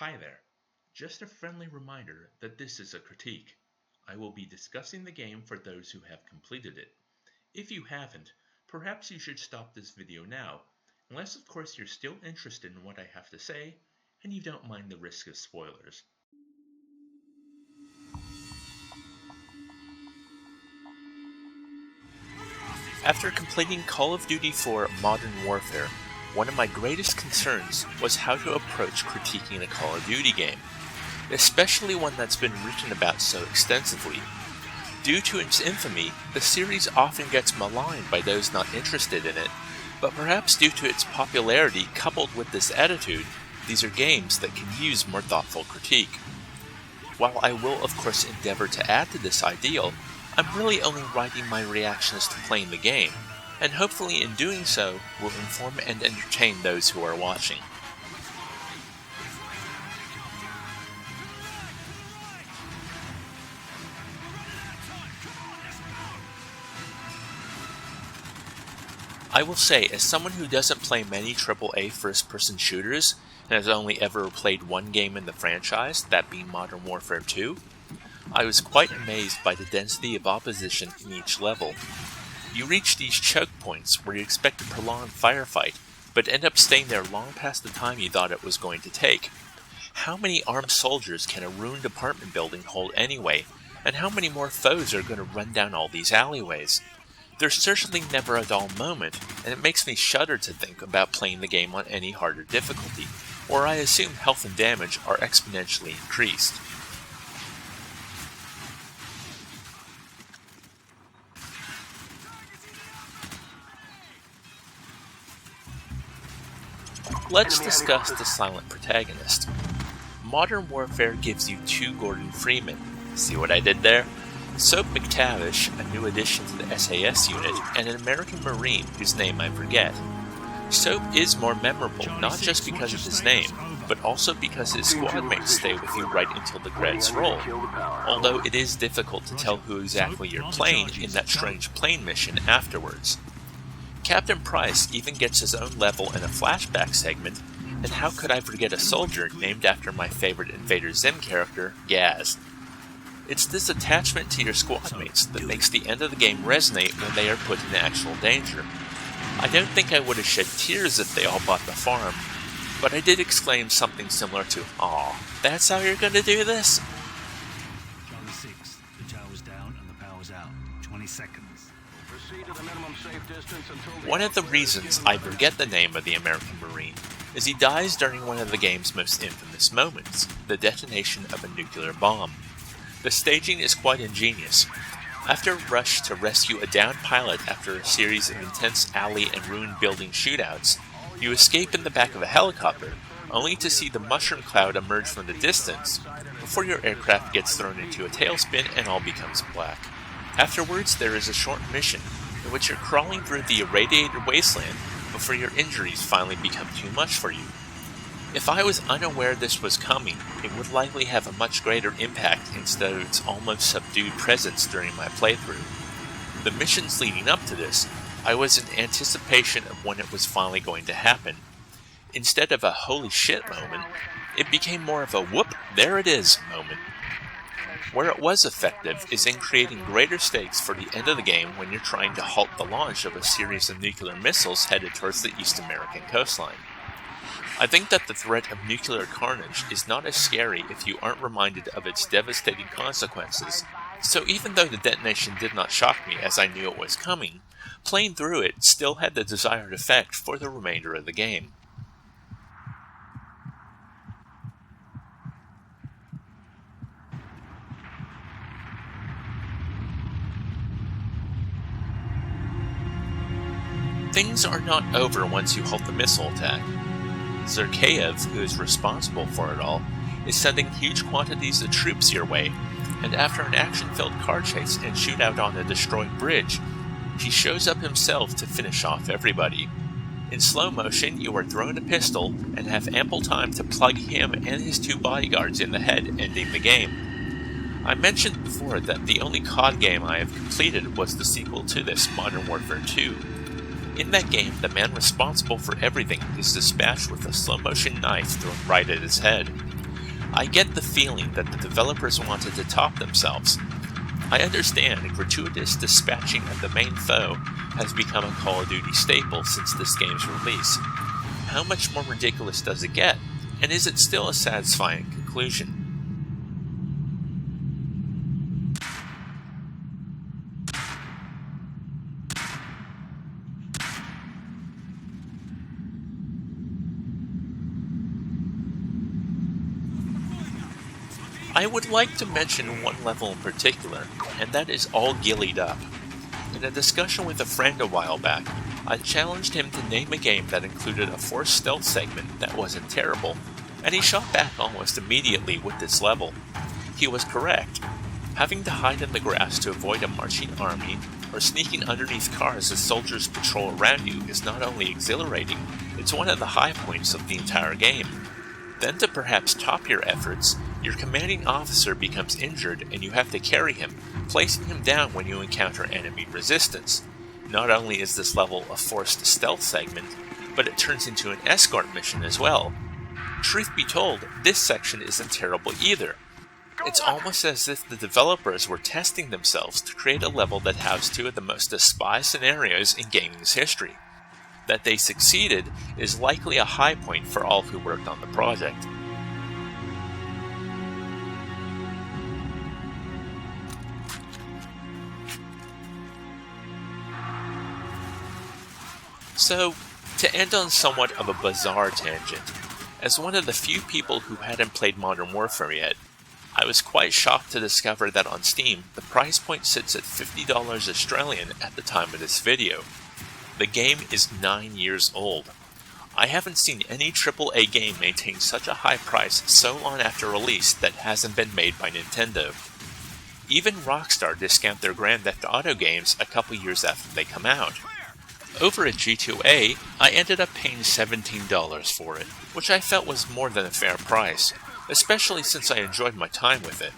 Hi there. Just a friendly reminder that this is a critique. I will be discussing the game for those who have completed it. If you haven't, perhaps you should stop this video now, unless of course you're still interested in what I have to say, and you don't mind the risk of spoilers. After completing Call of Duty 4 Modern Warfare, one of my greatest concerns was how to approach critiquing a Call of Duty game, especially one that's been written about so extensively. Due to its infamy, the series often gets maligned by those not interested in it, but perhaps due to its popularity coupled with this attitude, these are games that can use more thoughtful critique. While I will of course endeavor to add to this ideal, I'm really only writing my reactions to playing the game, and hopefully in doing so will inform and entertain those who are watching. I will say, as someone who doesn't play many AAA first-person shooters, and has only ever played one game in the franchise, that being Modern Warfare 2, I was quite amazed by the density of opposition in each level. You reach these choke points where you expect a prolonged firefight, but end up staying there long past the time you thought it was going to take. How many armed soldiers can a ruined apartment building hold anyway, and how many more foes are going to run down all these alleyways? There's certainly never a dull moment, and it makes me shudder to think about playing the game on any harder difficulty, where I assume health and damage are exponentially increased. Let's discuss the silent protagonist. Modern Warfare gives you two Gordon Freeman. See what I did there? Soap McTavish, a new addition to the SAS unit, and an American Marine whose name I forget. Soap is more memorable not just because of his name, but also because his squad mates stay with you right until the credits roll, although it is difficult to tell who exactly you're playing in that strange plane mission afterwards. Captain Price even gets his own level in a flashback segment, and how could I forget a soldier named after my favorite Invader Zim character, Gaz. It's this attachment to your squad mates that makes the end of the game resonate when they are put in actual danger. I don't think I would have shed tears if they all bought the farm, but I did exclaim something similar to, "Aw, that's how you're gonna do this?" Charlie 6, the tower's down and the power's out. 20 seconds. One of the reasons I forget the name of the American Marine is he dies during one of the game's most infamous moments, the detonation of a nuclear bomb. The staging is quite ingenious. After a rush to rescue a downed pilot after a series of intense alley and ruined building shootouts, you escape in the back of a helicopter, only to see the mushroom cloud emerge from the distance, before your aircraft gets thrown into a tailspin and all becomes black. Afterwards, there is a short mission, in which you're crawling through the irradiated wasteland before your injuries finally become too much for you. If I was unaware this was coming, it would likely have a much greater impact instead of its almost subdued presence during my playthrough. The missions leading up to this, I was in anticipation of when it was finally going to happen. Instead of a holy shit moment, it became more of a whoop, there it is moment. Where it was effective is in creating greater stakes for the end of the game when you're trying to halt the launch of a series of nuclear missiles headed towards the East American coastline. I think that the threat of nuclear carnage is not as scary if you aren't reminded of its devastating consequences, so even though the detonation did not shock me as I knew it was coming, playing through it still had the desired effect for the remainder of the game. Things are not over once you halt the missile attack. Zerkaev, who is responsible for it all, is sending huge quantities of troops your way, and after an action-filled car chase and shootout on a destroyed bridge, he shows up himself to finish off everybody. In slow motion, you are thrown a pistol and have ample time to plug him and his two bodyguards in the head, ending the game. I mentioned before that the only COD game I have completed was the sequel to this, Modern Warfare 2. In that game, the man responsible for everything is dispatched with a slow-motion knife thrown right at his head. I get the feeling that the developers wanted to top themselves. I understand gratuitous dispatching of the main foe has become a Call of Duty staple since this game's release. How much more ridiculous does it get? And is it still a satisfying conclusion? I would like to mention one level in particular, and that is All Ghillied Up. In a discussion with a friend a while back, I challenged him to name a game that included a forced stealth segment that wasn't terrible, and he shot back almost immediately with this level. He was correct. Having to hide in the grass to avoid a marching army, or sneaking underneath cars as soldiers patrol around you is not only exhilarating, it's one of the high points of the entire game. Then to perhaps top your efforts, your commanding officer becomes injured and you have to carry him, placing him down when you encounter enemy resistance. Not only is this level a forced stealth segment, but it turns into an escort mission as well. Truth be told, this section isn't terrible either. It's almost as if the developers were testing themselves to create a level that has two of the most despised scenarios in gaming's history. That they succeeded is likely a high point for all who worked on the project. So, to end on somewhat of a bizarre tangent, as one of the few people who hadn't played Modern Warfare yet, I was quite shocked to discover that on Steam, the price point sits at $50 Australian at the time of this video. The game is 9 years old. I haven't seen any AAA game maintain such a high price so long after release that hasn't been made by Nintendo. Even Rockstar discount their Grand Theft Auto games a couple years after they come out. Over at G2A, I ended up paying $17 for it, which I felt was more than a fair price, especially since I enjoyed my time with it.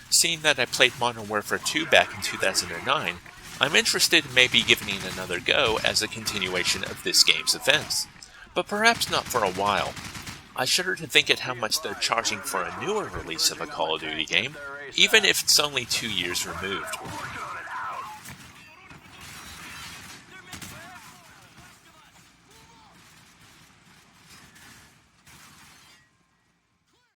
Seeing that I played Modern Warfare 2 back in 2009, I'm interested in maybe giving it another go as a continuation of this game's events, but perhaps not for a while. I shudder to think at how much they're charging for a newer release of a Call of Duty game, even if it's only 2 years removed.